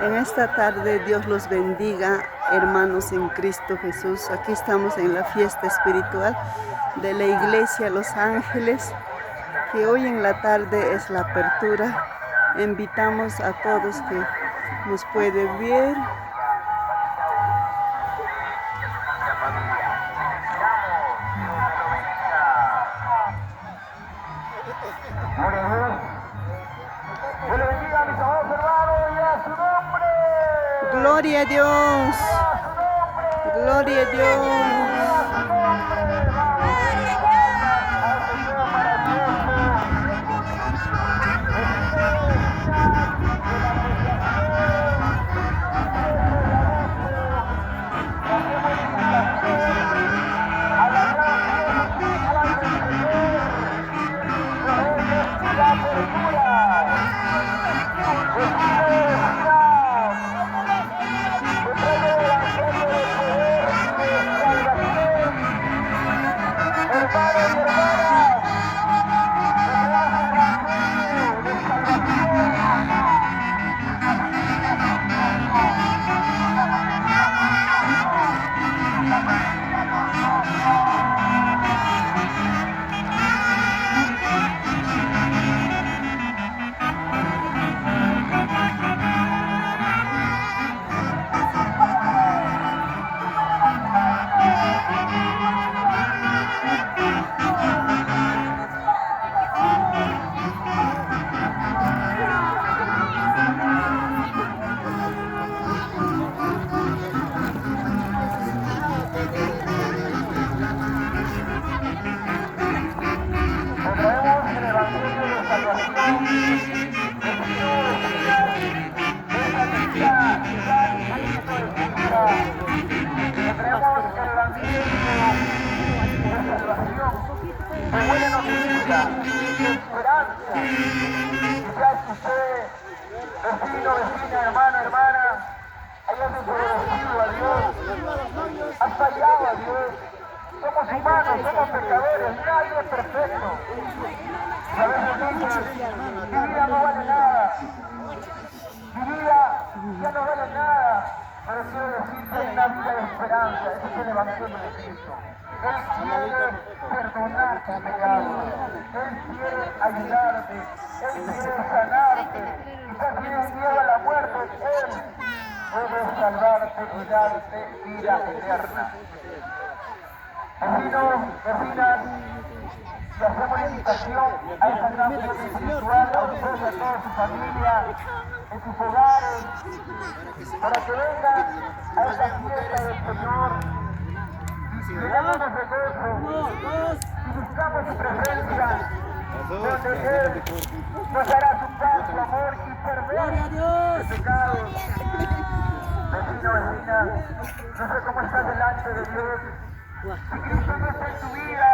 En esta tarde Dios los bendiga, hermanos en Cristo Jesús. Aquí estamos en la fiesta espiritual de la Iglesia Los Ángeles, que hoy en la tarde es la apertura. Invitamos a todos que nos pueden ver. Gloria a Dios. Gloria a Dios. Vecino, vecina, hermano, hermana, hayas desobedecido a Dios, has fallado a Dios. Somos humanos, somos pecadores, nadie es perfecto. Y a veces dicen, mi vida no vale nada, mi vida ya no vale nada. Pero quiero decir que hay una vida de esperanza, ese es el Evangelio de Cristo. Él quiere perdonar tus pecados, Él quiere ayudarte, Él quiere sanarte. Quizás tienes miedo a la muerte, Él puede salvarte y darte vida eterna. Vecinos, vecinas, le hacemos la invitación a esta gran fiesta espiritual, a ustedes y a toda su familia, en sus hogares, para que vengan a esta fiesta del Señor. Llenándonos de gozo y buscamos su presencia, donde Él nos dará su paz, su amor y perdón de pecados. Vecino, vecina, no sé cómo estás delante de Dios. Si Cristo no está en tu vida,